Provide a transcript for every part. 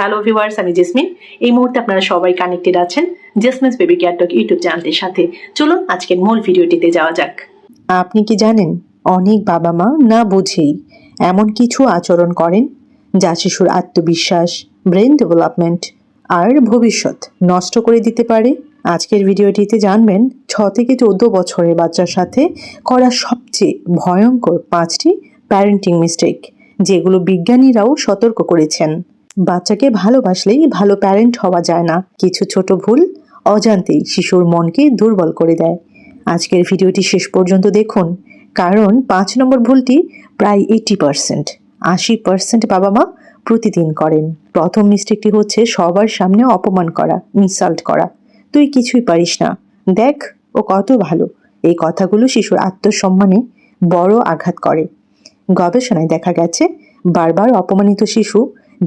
Hello viewers, আমি jasmine. এই মুহূর্তে আপনারা সবাই কানেক্টেড আছেন জেসমিনস বেবি কেয়ার টক ইউটিউব চ্যানেলটির সাথে। চলুন আজকের মূল ভিডিওটিতে যাওয়া যাক। আপনি কি জানেন, অনেক বাবা মা না বুঝেই এমন কিছু আচরণ করেন যা শিশুর আত্মবিশ্বাস, ব্রেন ডেভেলপমেন্ট আর ভবিষ্যৎ নষ্ট করে দিতে পারে। আজকের ভিডিওটিতে জানবেন 6 থেকে 14 বছরের বাচ্চার সাথে করা সবচেয়ে ভয়ঙ্কর 5টি প্যারেন্টিং মিস্টেক, যেগুলো বিজ্ঞানীরাও সতর্ক করেছেন। বাচ্চাকে ভালোবাসলেই ভালো প্যারেন্ট হওয়া যায় না। কিছু ছোট ভুল অজান্তেই শিশুর মনকে দুর্বল করে দেয়। আজকের ভিডিওটি শেষ পর্যন্ত দেখুন, কারণ 5 নম্বর ভুলটি প্রায় 80% বাবা মা প্রতিদিন করেন। প্রথম মিস্টেকটি হচ্ছে সবার সামনে অপমান করা, ইনসাল্ট করা। তুই কিছুই পারিস না, দেখ ও কত ভালো। এই কথাগুলো শিশুর আত্মসম্মানে বড় আঘাত করে। গবেষণায় দেখা গেছে, বারবার অপমানিত শিশু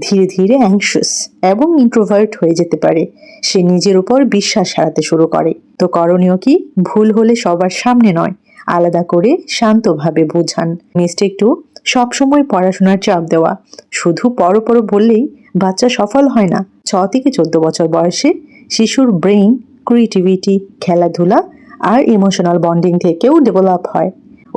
ধীরে ধীরে অ্যাংশাস এবং ইন্ট্রোভার্ট হয়ে যেতে পারে। সে নিজের উপর বিশ্বাস হারাতে শুরু করে। তো করণীয় কি? ভুল হলে সবার সামনে নয়, আলাদা করে শান্তভাবে বোঝান। মিস্টেক 2, সবসময় পড়াশোনার চাপ দেওয়া। শুধু পড়ো বললেই বাচ্চা সফল হয় না। 6 থেকে 14 বছর বয়সে শিশুর ব্রেইন ক্রিয়েটিভিটি, খেলাধুলা আর ইমোশনাল বন্ডিং থেকেও ডেভেলপ হয়।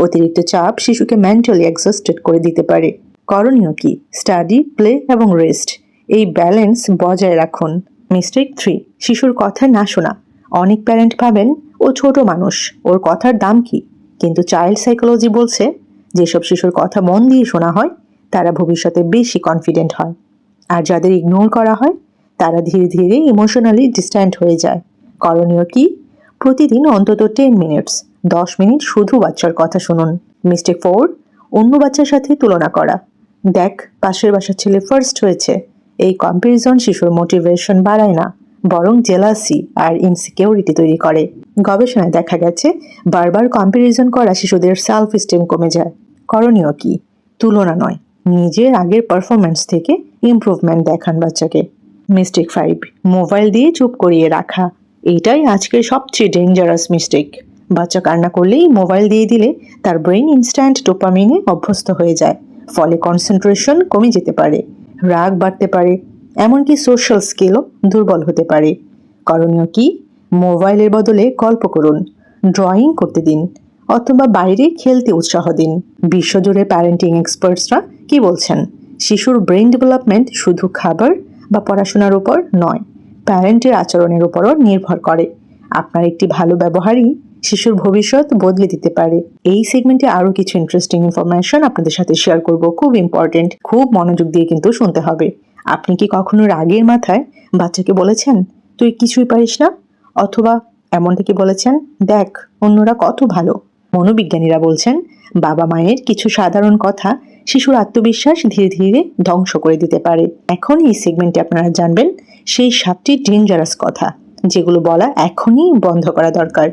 অতিরিক্ত চাপ শিশুকে মেন্টালি এক্সস্টেড করে দিতে পারে। করণীয় কি? স্টাডি, প্লে এবং রেস্ট, এই ব্যালেন্স বজায় রাখুন। মিস্টেক 3, শিশুর কথা না শোনা। অনেক প্যারেন্ট ভাবেন ও ছোট মানুষ, ওর কথার দাম কি? কিন্তু চাইল্ড সাইকোলজি বলছে, যেসব শিশুর কথা মন দিয়ে শোনা হয় তারা ভবিষ্যতে বেশি কনফিডেন্ট হয়, আর যাদের ইগনোর করা হয় তারা ধীরে ধীরে ইমোশনালি ডিস্ট্যান্ট হয়ে যায়। করণীয় কি? প্রতিদিন অন্তত 10 মিনিট শুধু বাচ্চার কথা শুনুন। মিস্টেক 4, অন্য বাচ্চার সাথে তুলনা করা। দেখ, পাশের বাসার ছেলে ফার্স্ট হয়েছে। এই কম্প্যারিজন শিশুর মোটিভেশন বাড়ায় না, বরং জেলাসি আর ইনসিকিউরিটি তৈরি করে। গবেষণায় দেখা গেছে, বারবার কম্প্যারিজন করা শিশুদের সেলফ এস্টিম কমে যায়। করণীয় কি? তুলনা নয়, নিজের আগের পারফরম্যান্স থেকে ইমপ্রুভমেন্ট দেখান বাচ্চাকে। মিস্টেক 5, মোবাইল দিয়ে চুপ করিয়ে রাখা। এইটাই আজকের সবচেয়ে ডেঞ্জারাস মিস্টেক। বাচ্চা কান্না করলেই মোবাইল দিয়ে দিলে তার ব্রেন ইনস্ট্যান্ট ডোপামিনে অভ্যস্ত হয়ে যায়। ফলে কনসেন্ট্রেশন কমে যেতে পারে, রাগ বাড়তে পারে, এমনকি সোশ্যাল স্কিলও দুর্বল হতে পারে। করণীয় কি? মোবাইলের বদলে গল্প করুন, ড্রয়িং করতে দিন, অথবা বাইরে খেলতে উৎসাহ দিন। বিশ্বজুড়ে প্যারেন্টিং এক্সপার্টসরা কি বলছেন? শিশুর ব্রেন ডেভেলপমেন্ট শুধু খাবার বা পড়াশোনার উপর নয়, প্যারেন্টের আচরণের উপরও নির্ভর করে। আপনার একটি ভালো ব্যবহারই শিশুর ভবিষ্যৎ বদলে দিতে পারে। এই সেগমেন্টে আরো কিছু ইন্টারেস্টিং ইনফরমেশন আপনাদের সাথে শেয়ার করব। খুব ইম্পর্টেন্ট, খুব মনোযোগ দিয়ে কিন্তু শুনতে হবে। আপনি কি কখনো রাগের মাথায় বাচ্চাকে বলেছেন, তুই কিছুই পারিস না? অথবা এমনটা কি বলেছেন, দেখ অন্যরা কত ভালো? মনোবিজ্ঞানীরা বলছেন, বাবা মায়ের কিছু সাধারণ কথা শিশুর আত্মবিশ্বাস ধীরে ধীরে ধ্বংস করে দিতে পারে। এখন এই সেগমেন্টে আপনারা জানবেন সেই 7টি ডেঞ্জারাস কথা, যেগুলো বলা এখনই বন্ধ করা দরকার।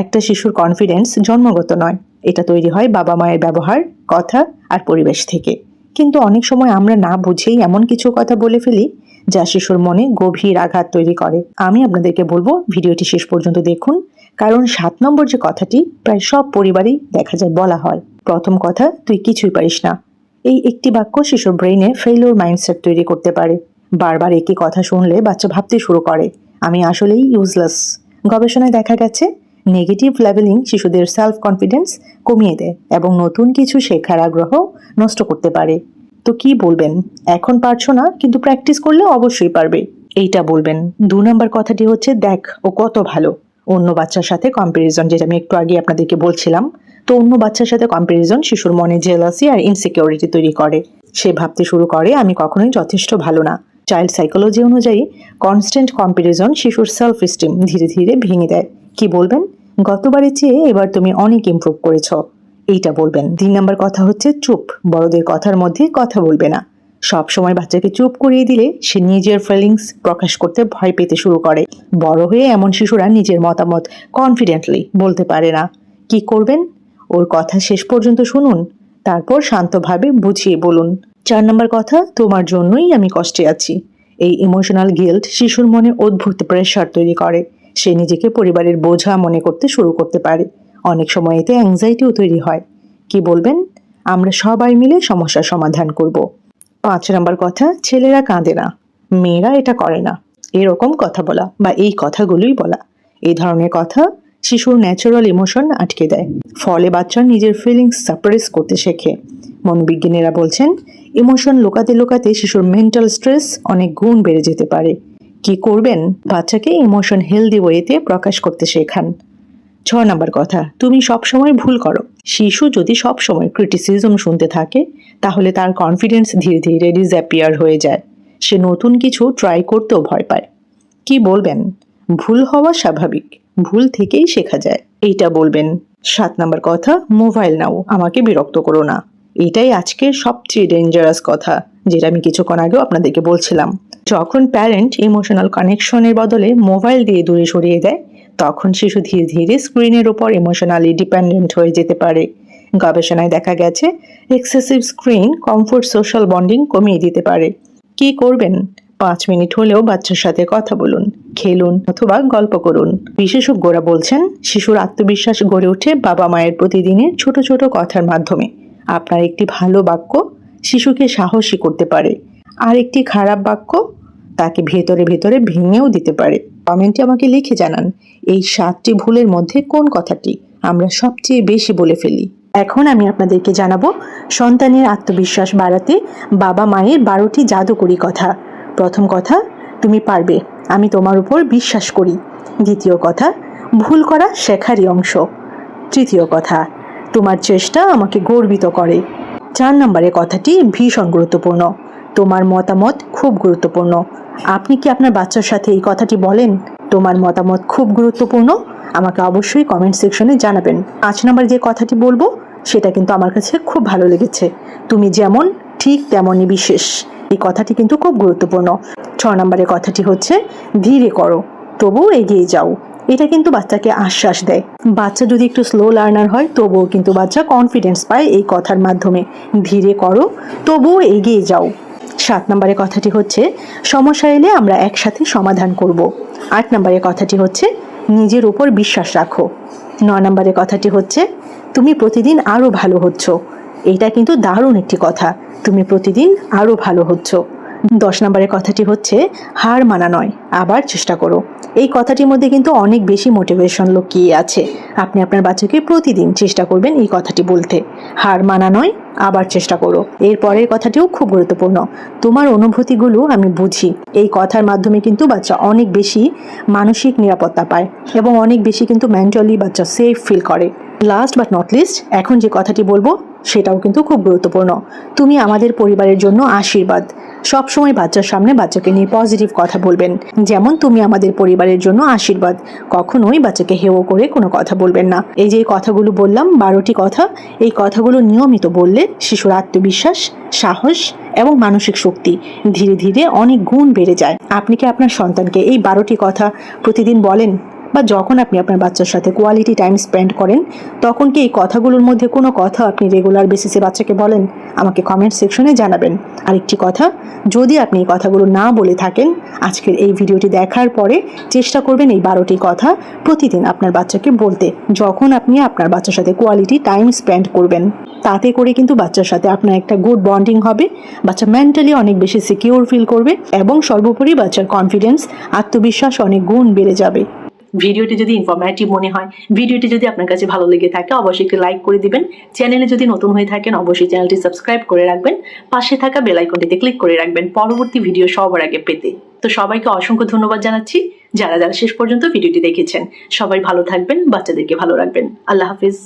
একটা শিশুর কনফিডেন্স জন্মগত নয়, এটা তৈরি হয় বাবা মায়ের ব্যবহার, কথা আর পরিবেশ থেকে। কিন্তু অনেক সময় আমরা না বুঝেই এমন কিছু কথা বলে ফেলি যা শিশুর মনে গভীর আঘাত তৈরি করে। আমি আপনাদেরকে বলবো, ভিডিওটি শেষ পর্যন্ত দেখুন, কারণ 7 নম্বর যে কথাটি প্রায় সব পরিবারেই দেখা যায় বলা হয়। প্রথম কথা, তুই কিছুই পারিস না। এই একটি বাক্য শিশুর ব্রেইনে ফেইলিউর মাইন্ডসেট তৈরি করতে পারে। বারবার একই কথা শুনলে বাচ্চা ভাবতে শুরু করে, আমি আসলেই ইউজলেস। গবেষণায় দেখা গেছে, নেগেটিভ লেভেলিং শিশুদের সেলফ কনফিডেন্স কমিয়ে দেয় এবং নতুন কিছু শেখার আগ্রহ নষ্ট করতে পারে। তো কি বলবেন? এখন পারছো না, কিন্তু প্র্যাকটিস করলে অবশ্যই পারবে, এইটা বলবেন। 2 নম্বর কথাটি হচ্ছে, দেখ ও কত ভালো। অন্য বাচ্চার সাথে কম্প্যারিজন, যেটা আমি একটু আগে আপনাদেরকে বলছিলাম। তো অন্য বাচ্চার সাথে কম্প্যারিজন শিশুর মনে জেলাসি আর ইনসিকিউরিটি তৈরি করে। সে ভাবতে শুরু করে, আমি কখনোই যথেষ্ট ভালো না। চাইল্ড সাইকোলজি অনুযায়ী কনস্ট্যান্ট কম্প্যারিজন শিশুর সেলফ এস্টিম ধীরে ধীরে ভেঙে দেয়। কি বলবেন? গতবারের চেয়ে এবার তুমি অনেক ইমপ্রুভ করেছো, এইটা বলবেন। 3 নম্বর কথা হচ্ছে, চুপ। বড়দের কথার মধ্যে কথা বলবে না। সব সময় বাচ্চাকে চুপ করিয়ে দিলে সে নিজের ফিলিংস প্রকাশ করতে ভয় পেতে শুরু করে। বড় হয়ে এমন শিশুরা নিজের মতামত কনফিডেন্টলি বলতে পারে না। কি করবেন? ওর কথা শেষ পর্যন্ত শুনুন, তারপর শান্তভাবে বুঝিয়ে বলুন। 4 নম্বর কথা, তোমার জন্যই আমি কষ্টে আছি। এই ইমোশনাল গিল্ট শিশুর মনে অদ্ভুত প্রেশার তৈরি করে। সে নিজেকে পরিবারের বোঝা মনে করতে শুরু করতে পারে। অনেক সময় এতে অ্যাংজাইটিও তৈরি হয়। কি বলবেন? আমরা সবাই মিলে সমস্যার সমাধান করব। 5 নম্বর কথা, ছেলেরা কাঁদে না। মেয়েরা এটা করে না, এরকম কথা বলা বা এই কথাগুলোই বলা। এই ধরনের কথা শিশুর ন্যাচারাল ইমোশন আটকে দেয়, ফলে বাচ্চা নিজের ফিলিংস সাপ্রেস করতে শেখে। মনোবিজ্ঞানীরা বলছেন ইমোশন লুকাতে লুকাতে শিশুর মেন্টাল স্ট্রেস অনেক গুণ বেড়ে যেতে পারে। কি করবেন? বাচ্চাকে ইমোশন হেলদি ওয়েতে প্রকাশ করতে শেখান। 6 নম্বর কথা, তুমি সবসময় ভুল করো। শিশু যদি সবসময় ক্রিটিসিজম শুনতে থাকে তাহলে তার কনফিডেন্স ধীরে ধীরে ডিসঅ্যাপিয়ার হয়ে যায়। সে নতুন কিছু ট্রাই করতেও ভয় পায়। কি বলবেন? ভুল হওয়া স্বাভাবিক, ভুল থেকেই শেখা যায়, এইটা বলবেন। 7 নম্বর কথা, মোবাইল নাও, আমাকে বিরক্ত করো না। এটাই আজকের সবচেয়ে ডেঞ্জারাস কথা, যেটা আমি কিছুক্ষণ আগেও আপনাদেরকে বলছিলাম। যখন প্যারেন্ট ইমোশনাল কানেকশনের বদলে মোবাইল দিয়ে দূরে সরিয়ে দেয়, তখন শিশু ধীরে ধীরে স্ক্রিনের উপর ইমোশনালি ডিপেন্ডেন্ট হয়ে যেতে পারে। গবেষণায় দেখা গেছে excessive screen comfort social bonding কমিয়ে দিতে পারে। কি করবেন? 5 মিনিট হলেও বাচ্চার সাথে কথা বলুন, খেলুন অথবা গল্প করুন। বিশেষজ্ঞরা বলছেন শিশুর আত্মবিশ্বাস গড়ে ওঠে বাবা মায়ের প্রতিদিনের ছোট ছোট কথার মাধ্যমে। আপনার একটি ভালো বাক্য শিশুকে সাহসী করতে পারে, আর একটি খারাপ বাক্য তাকে ভেতরে ভেতরে ভেঙেও দিতে পারে। কমেন্টে আমাকে লিখে জানান এই 7টি ভুলের মধ্যে কোন কথাটি আমরা সবচেয়ে বেশি বলে ফেলি। এখন আমি আপনাদেরকে জানাবো সন্তানের আত্মবিশ্বাস বাড়াতে বাবা মায়ের 12টি জাদুকরী কথা। প্রথম কথা, তুমি পারবে, আমি তোমার উপর বিশ্বাস করি। দ্বিতীয় কথা, ভুল করা শেখারই অংশ। তৃতীয় কথা, তোমার চেষ্টা আমাকে গর্বিত করে। 4 নম্বরের কথাটি ভীষণ গুরুত্বপূর্ণ, তোমার মতামত খুব গুরুত্বপূর্ণ। আপনি কি আপনার বাচ্চার সাথে এই কথাটি বলেন? তোমার মতামত খুব গুরুত্বপূর্ণ, আমাকে অবশ্যই কমেন্ট সেকশনে জানাবেন। 5 নম্বর যে কথাটি বলবো সেটা কিন্তু আমার কাছে খুব ভালো লেগেছে, তুমি যেমন ঠিক তেমনই বিশেষ। এই কথাটি কিন্তু খুব গুরুত্বপূর্ণ। 6 নম্বরের কথাটি হচ্ছে ধীরে করো তবুও এগিয়ে যাও। এটা কিন্তু বাচ্চাকে আশ্বাস দেয়। বাচ্চা যদি একটু স্লো লার্নার হয় তবুও কিন্তু বাচ্চা কনফিডেন্স পায় এই কথার মাধ্যমে। ধীরে করো তবুও এগিয়ে যাও। 7 নম্বরের কথাটি হচ্ছে সমস্যা এলে আমরা একসাথে সমাধান করব। 8 নম্বরের কথাটি হচ্ছে নিজের উপর বিশ্বাস রাখো। 9 নম্বরের কথাটি হচ্ছে তুমি প্রতিদিন আরো ভালো হচ্ছ। এটা কিন্তু দারুণ একটি কথা, তুমি প্রতিদিন আরো ভালো হচ্ছ। 10 নম্বরের কথাটি হচ্ছে হার মানা নয়, আবার চেষ্টা করো। এই কথাটির মধ্যে কিন্তু অনেক বেশি মোটিভেশন লুকিয়ে আছে। আপনি আপনার বাচ্চাকে প্রতিদিন চেষ্টা করবেন এই কথাটি বলতে, হার মানা নয়, আবার চেষ্টা করো। এর পরের কথাটিও খুব গুরুত্বপূর্ণ, তোমার অনুভূতিগুলো আমি বুঝি। এই কথার মাধ্যমে কিন্তু বাচ্চা অনেক বেশি মানসিক নিরাপত্তা পায় এবং অনেক বেশি কিন্তু মেন্টালি বাচ্চা সেফ ফিল করে। লাস্ট বাট নট লিস্ট, এখন যে কথাটি বলবো সেটাও কিন্তু খুব গুরুত্বপূর্ণ, তুমি আমাদের পরিবারের জন্য আশীর্বাদ। সবসময় বাচ্চার সামনে বাচ্চাকে নিয়ে পজিটিভ কথা বলবেন, যেমন তুমি আমাদের পরিবারের জন্য আশীর্বাদ। কখনোই বাচ্চাকে হেয় করে কোনো কথা বলবেন না। এই যে কথাগুলো বললাম 12টি কথা, এই কথাগুলো নিয়মিত বললে শিশুর আত্মবিশ্বাস, সাহস এবং মানসিক শক্তি ধীরে ধীরে অনেক গুণ বেড়ে যায়। আপনি কি আপনার সন্তানকে এই 12টি কথা প্রতিদিন বলেন? বা যখন আপনি আপনার বাচ্চার সাথে কোয়ালিটি টাইম স্পেন্ড করেন তখন কি এই কথাগুলোর মধ্যে কোনো কথা আপনি রেগুলার বেসিসে বাচ্চাকে বলেন? আমাকে কমেন্ট সেকশনে জানাবেন। আরেকটি কথা, যদি আপনি এই কথাগুলো না বলে থাকেন, আজকের এই ভিডিওটি দেখার পরে চেষ্টা করবেন এই 12টি কথা প্রতিদিন আপনার বাচ্চাকে বলতে, যখন আপনি আপনার বাচ্চার সাথে কোয়ালিটি টাইম স্পেন্ড করবেন। তাতে করে কিন্তু বাচ্চার সাথে আপনার একটা গুড বন্ডিং হবে, বাচ্চা মেন্টালি অনেক বেশি সিকিউর ফিল করবে এবং সর্বোপরি বাচ্চার কনফিডেন্স, আত্মবিশ্বাস অনেক গুণ বেড়ে যাবে। ভিডিওটি যদি ইনফরমেটিভ মনে হয়, ভিডিওটি যদি আপনার কাছে ভালো লেগে থাকে অবশ্যই একটি লাইক করে দিবেন। চ্যানেলে যদি নতুন হয়ে থাকেন অবশ্যই চ্যানেলটি সাবস্ক্রাইব করে রাখবেন। পাশে থাকা বেল আইকনটিতে ক্লিক করে রাখবেন পরবর্তী ভিডিও সবার আগে পেতে। তো সবাইকে অসংখ্য ধন্যবাদ জানাচ্ছি যারা যারা শেষ পর্যন্ত ভিডিওটি দেখেছেন। সবাই ভালো থাকবেন, বাচ্চাদেরকে ভালো রাখবেন। আল্লাহ হাফিজ।